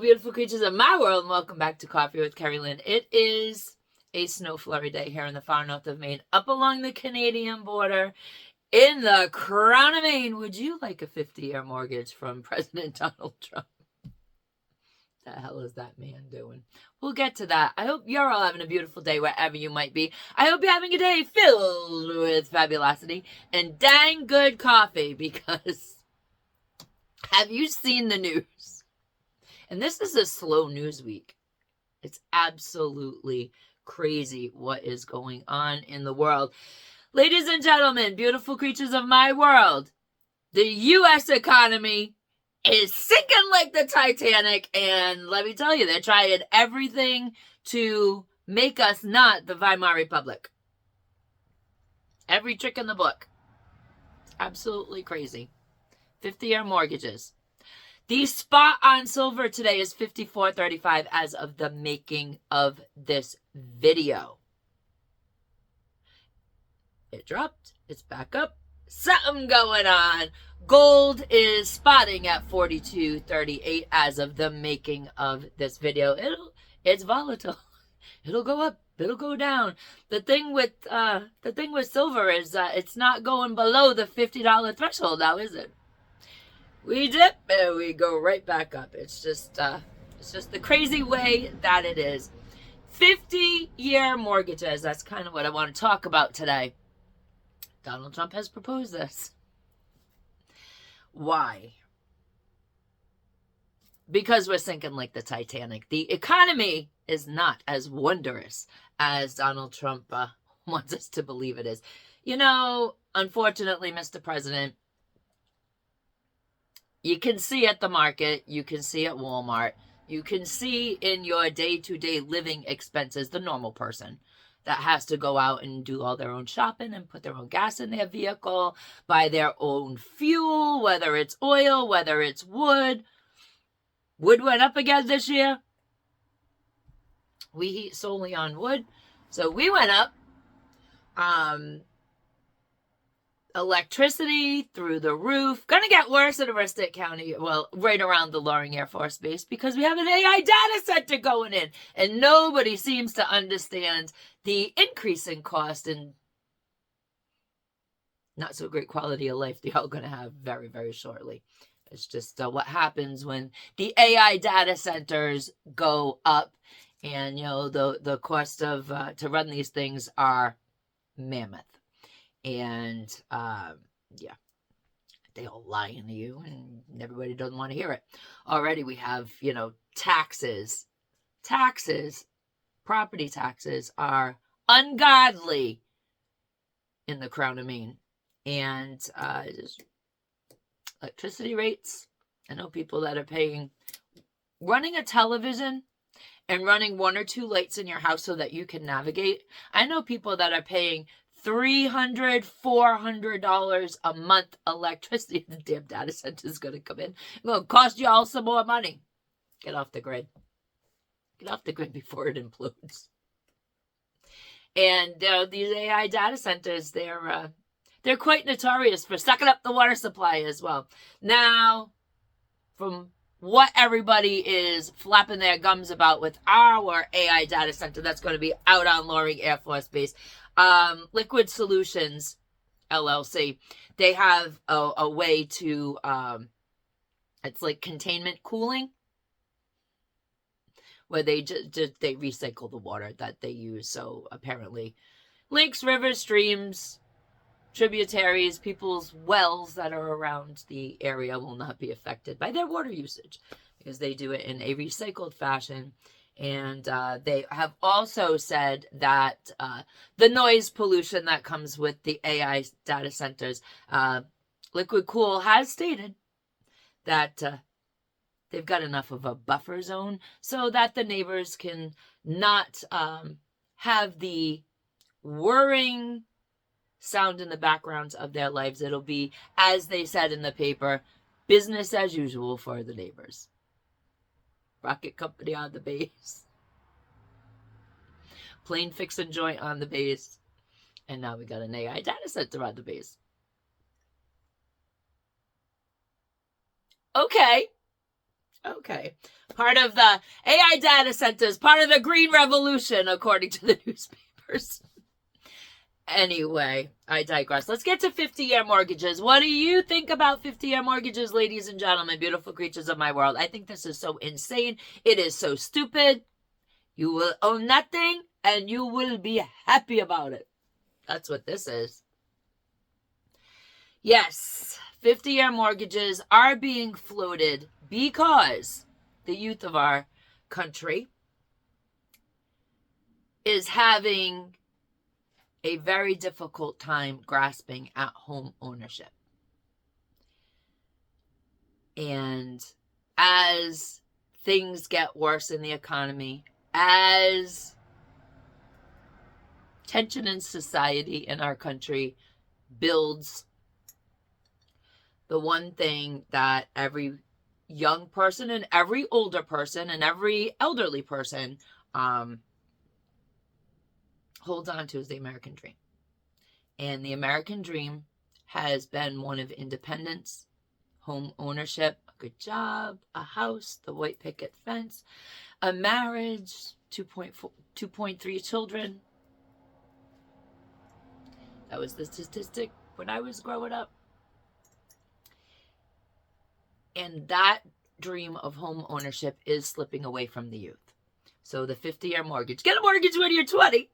beautiful creatures of my world, and welcome back to Coffee with Kerri-Lynn. It is a snow flurry day here in the far north of Maine, up along the Canadian border, in the crown of Maine. Would you like a 50-year mortgage from President Donald Trump? The hell is that man doing? We'll get to that. I hope you're all having a beautiful day wherever you might be. I hope you're having a day filled with fabulosity and dang good coffee, because have you seen the news? And this is a slow news week. It's absolutely crazy what is going on in the world. Ladies and gentlemen, beautiful creatures of my world, the U.S. economy is sinking like the Titanic, and let me tell you, they're trying everything to make us not the Weimar Republic. Every trick in the book. It's absolutely crazy. 50-year mortgages. The spot on silver today is $54.35 as of the making of this video. It dropped. It's back up. Something going on. Gold is spotting at $42.38 as of the making of this video. It's volatile. It'll go up. It'll go down. The thing with silver is it's not going below the $50 threshold now, is it? We dip and we go right back up. It's just the crazy way that it is. 50-year mortgages. That's kind of what I want to talk about today. Donald Trump has proposed this. Why? Because we're sinking like the Titanic. The economy is not as wondrous as Donald Trump wants us to believe it is. You know, unfortunately, Mr. President, you can see at the market, you can see at Walmart, you can see in your day-to-day living expenses, the normal person that has to go out and do all their own shopping and put their own gas in their vehicle, buy their own fuel, whether it's oil, whether it's wood. Wood went up again this year. We heat solely on wood, so we went up. Electricity through the roof. Gonna get worse in Aroostook County, well, right around the Loring Air Force Base, because we have an AI data center going in, and nobody seems to understand the increase in cost and not so great quality of life they're all gonna have very, very shortly. It's just what happens when the AI data centers go up, and you know the cost of to run these things are mammoth. And, yeah, they all lie to you, and everybody doesn't want to hear it. Already we have, you know, taxes. Property taxes are ungodly in the Crown of Maine. And electricity rates. I know people that are paying, running a television and running one or two lights in your house so that you can navigate. I know people that are paying $300, $400 a month electricity. The damn data center is going to come in. It's going to cost you all some more money. Get off the grid. Get off the grid before it implodes. And these AI data centers, they're quite notorious for sucking up the water supply as well. Now, from what everybody is flapping their gums about with our AI data center that's going to be out on Loring Air Force Base, Liquid Solutions LLC, they have a way to, it's like containment cooling, where they they recycle the water that they use. So apparently lakes, rivers, streams, tributaries, people's wells that are around the area will not be affected by their water usage, because they do it in a recycled fashion. And they have also said that the noise pollution that comes with the AI data centers, Liquid Cool has stated that they've got enough of a buffer zone so that the neighbors can not have the whirring sound in the backgrounds of their lives. It'll be, as they said in the paper, business as usual for the neighbors. Rocket company on the base. Plane fixing joint on the base. And now we got an AI data center on the base. Okay. Okay. Part of the AI data centers, part of the Green Revolution, according to the newspapers. Anyway, I digress. Let's get to 50-year mortgages. What do you think about 50-year mortgages, ladies and gentlemen, beautiful creatures of my world? I think this is so insane. It is so stupid. You will own nothing, and you will be happy about it. That's what this is. Yes, 50-year mortgages are being floated because the youth of our country is having a very difficult time grasping at home ownership. And as things get worse in the economy, as tension in society in our country builds, the one thing that every young person and every older person and every elderly person holds on to is the American dream. And the American dream has been one of independence, home ownership, a good job, a house, the white picket fence, a marriage, 2.3 children. That was the statistic when I was growing up. And that dream of home ownership is slipping away from the youth. So the 50-year mortgage. Get a mortgage when you're 20.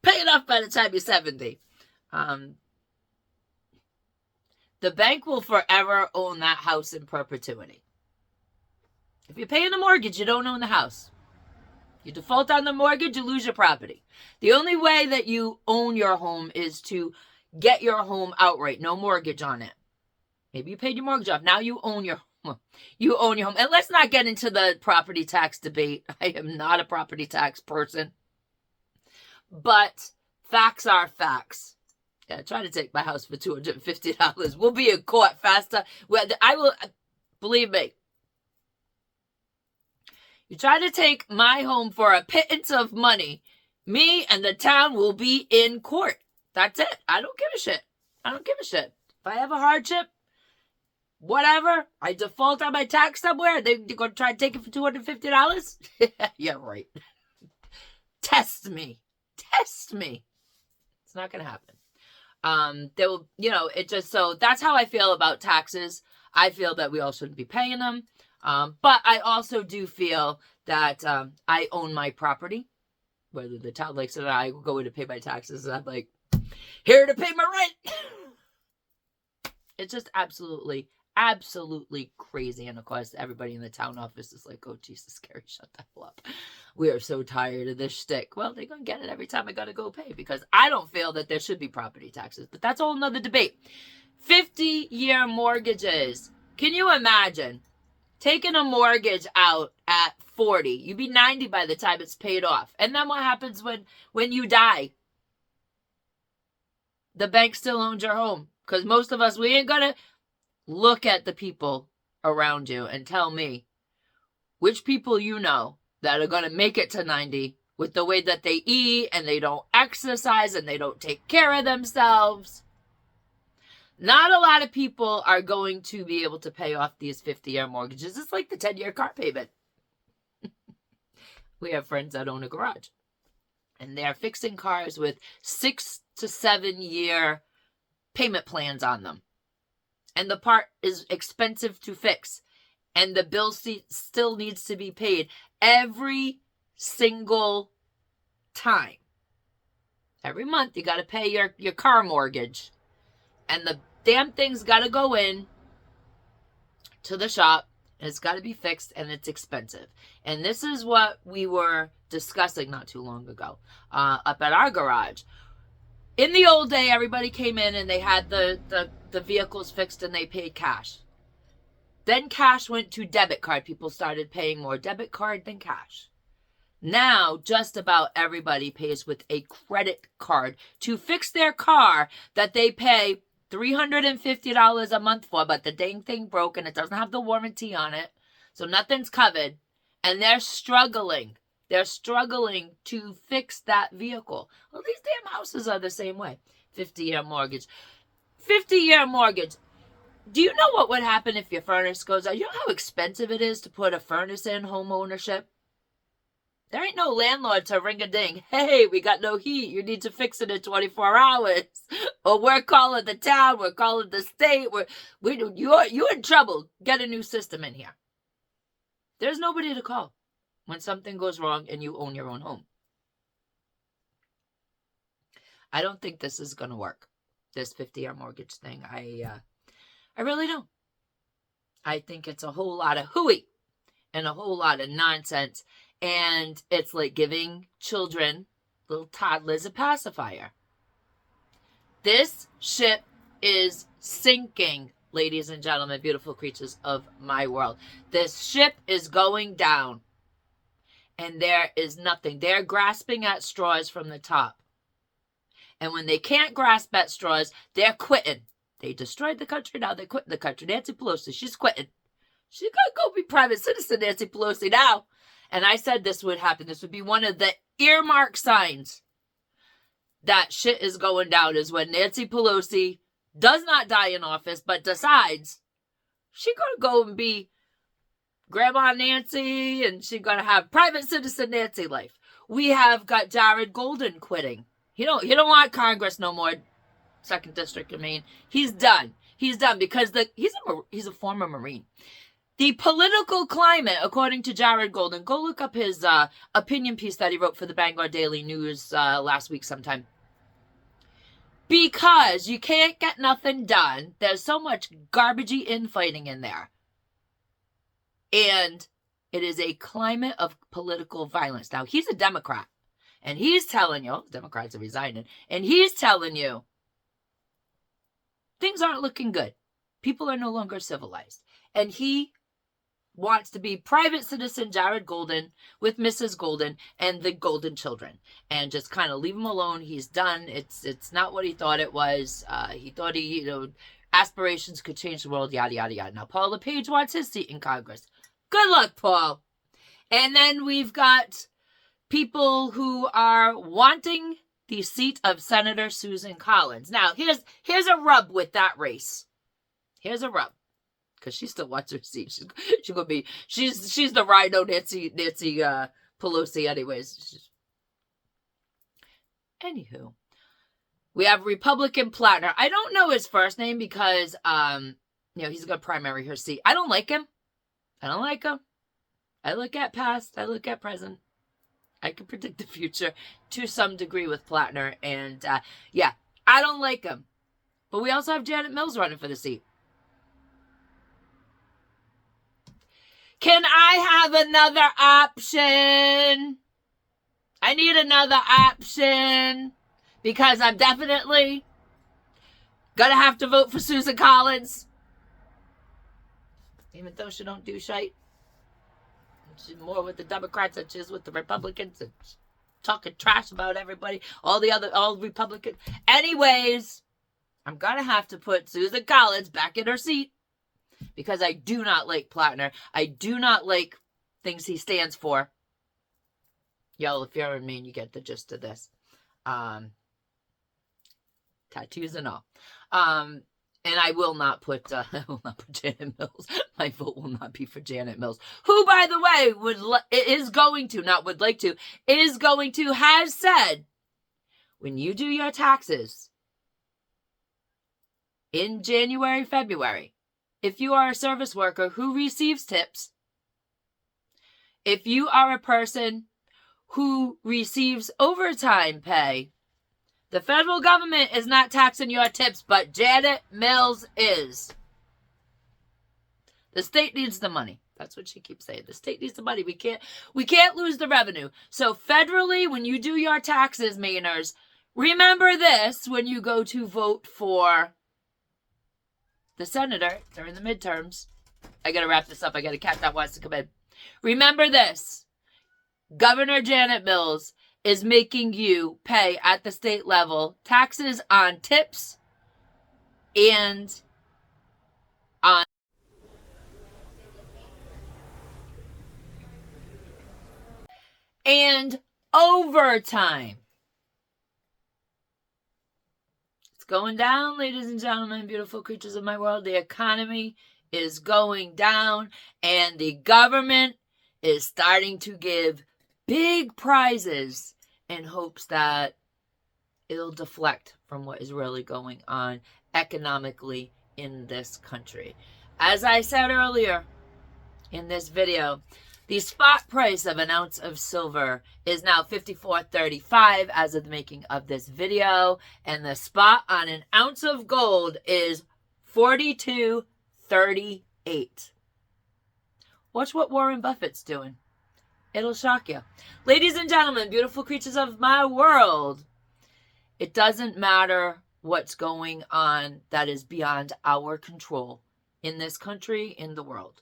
Pay it off by the time you're 70. The bank will forever own that house in perpetuity. If you're paying the mortgage, you don't own the house. You default on the mortgage, you lose your property. The only way that you own your home is to get your home outright. No mortgage on it. Maybe you paid your mortgage off. Now you own your home. You own your home. And let's not get into the property tax debate. I am not a property tax person. But facts are facts. Yeah, try to take my house for $250. We'll be in court faster. I will, believe me. You try to take my home for a pittance of money, me and the town will be in court. That's it. I don't give a shit. I don't give a shit. If I have a hardship, whatever, I default on my tax somewhere, they're going to try to take it for $250? Yeah, right. Test me. Test me. It's not going to happen. They will, it just, so that's how I feel about taxes. I feel that we all shouldn't be paying them. But I also do feel that, I own my property, whether the town likes it or not. I go in to pay my taxes and I'm like, here to pay my rent. It's just absolutely crazy. And of course, everybody in the town office is like, oh, Jesus, Kerri, shut the hell up. We are so tired of this shtick. Well, they're going to get it every time I got to go pay because I don't feel that there should be property taxes. But that's a whole nother debate. 50-year mortgages. Can you imagine taking a mortgage out at 40? You'd be 90 by the time it's paid off. And then what happens when you die? The bank still owns your home. Because most of us, we ain't going to look at the people around you and tell me which people you know that are going to make it to 90 with the way that they eat and they don't exercise and they don't take care of themselves. Not a lot of people are going to be able to pay off these 50-year mortgages. It's like the 10-year car payment. We have friends that own a garage. And they're fixing cars with 6 to 7 year payment plans on them. And the part is expensive to fix. And the bill still needs to be paid every single time. Every month you got to pay your car mortgage. And the damn thing's got to go in to the shop. And it's got to be fixed and it's expensive. And this is what we were discussing not too long ago up at our garage. In the old day, everybody came in and they had the vehicles fixed and they paid cash. Then cash went to debit card. People started paying more debit card than cash. Now, just about everybody pays with a credit card to fix their car that they pay $350 a month for, but the dang thing broke and it doesn't have the warranty on it. So nothing's covered. And they're struggling. They're struggling to fix that vehicle. Well, these damn houses are the same way. 50-year mortgage. 50-year mortgage. Do you know what would happen if your furnace goes out? You know how expensive it is to put a furnace in home ownership? There ain't no landlord to ring a ding. Hey, we got no heat. You need to fix it in 24 hours. Or we're calling the town. We're calling the state. You're in trouble. Get a new system in here. There's nobody to call when something goes wrong and you own your own home. I don't think this is going to work. This 50-year mortgage thing. I really don't. I think it's a whole lot of hooey and a whole lot of nonsense. And it's like giving children, little toddlers, a pacifier. This ship is sinking, ladies and gentlemen, beautiful creatures of my world. This ship is going down. And there is nothing. They're grasping at straws from the top. And when they can't grasp at straws, they're quitting. They destroyed the country, now they're quitting the country. Nancy Pelosi, she's quitting. She's going to go be private citizen, Nancy Pelosi, now. And I said this would happen. This would be one of the earmark signs that shit is going down, is when Nancy Pelosi does not die in office, but decides she's going to go and be Grandma Nancy, and she's going to have private citizen Nancy life. We have got Jared Golden quitting. He don't want Congress no more. 2nd District of Maine. He's done. He's done because he's a former Marine. The political climate, according to Jared Golden, go look up his opinion piece that he wrote for the Bangor Daily News last week sometime. Because you can't get nothing done. There's so much garbagey infighting in there. And it is a climate of political violence. Now, he's a Democrat. And he's telling you, Democrats are resigning, and he's telling you, things aren't looking good. People are no longer civilized. And he wants to be private citizen Jared Golden with Mrs. Golden and the Golden children. And just kind of leave him alone. He's done. It's not what he thought it was. He thought aspirations could change the world, yada, yada, yada. Now, Paul LePage wants his seat in Congress. Good luck, Paul. And then we've got people who are wanting the seat of Senator Susan Collins. Now, here's a rub with that race. Here's a rub, because she still wants her seat. She's the rhino Nancy Pelosi, anyways. Anywho, we have Republican Plattner. I don't know his first name because he's gonna primary her seat. I don't like him. I look at past. I look at present. I can predict the future to some degree with Plattner. And, I don't like him. But we also have Janet Mills running for the seat. Can I have another option? I need another option. Because I'm definitely going to have to vote for Susan Collins. Even though she don't do shite. She's more with the Democrats than she is with the Republicans, and talking trash about everybody, all Republicans. Anyways, I'm going to have to put Susan Collins back in her seat because I do not like Plattner. I do not like things he stands for. Y'all, if you're in Maine, you get the gist of this. Tattoos and all. And I will not put Janet Mills. My vote will not be for Janet Mills, who, by the way, has said, when you do your taxes in January, February, if you are a service worker who receives tips, if you are a person who receives overtime pay, the federal government is not taxing your tips, but Janet Mills is. The state needs the money. That's what she keeps saying. The state needs the money. We can't lose the revenue. So federally, when you do your taxes, Mainers, remember this when you go to vote for the senator during the midterms. I got to wrap this up. I got a cat that wants to come in. Remember this. Governor Janet Mills is making you pay at the state level taxes on tips and on overtime. It's going down, ladies and gentlemen, beautiful creatures of my world. The economy is going down, and the government is starting to give big prizes in hopes that it'll deflect from what is really going on economically in this country. As I said earlier in this video, the spot price of an ounce of silver is now $54.35 as of the making of this video, and the spot on an ounce of gold is $42.38. Watch what Warren Buffett's doing. It'll shock you. Ladies and gentlemen, beautiful creatures of my world, it doesn't matter what's going on that is beyond our control in this country, in the world.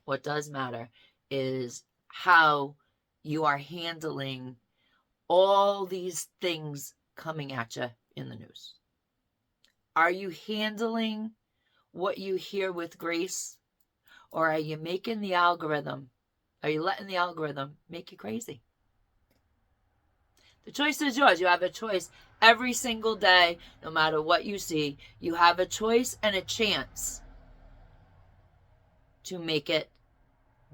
What does matter is how you are handling all these things coming at you in the news. Are you handling what you hear with grace? Or are you making the algorithm? Are you letting the algorithm make you crazy? The choice is yours. You have a choice every single day, no matter what you see. You have a choice and a chance to make it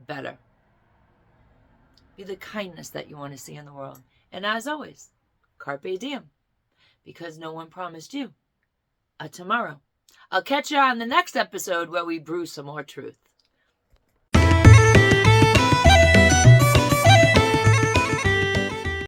better. Be the kindness that you want to see in the world. And as always, Carpe Diem, because no one promised you a tomorrow. I'll catch you on the next episode where we brew some more truth.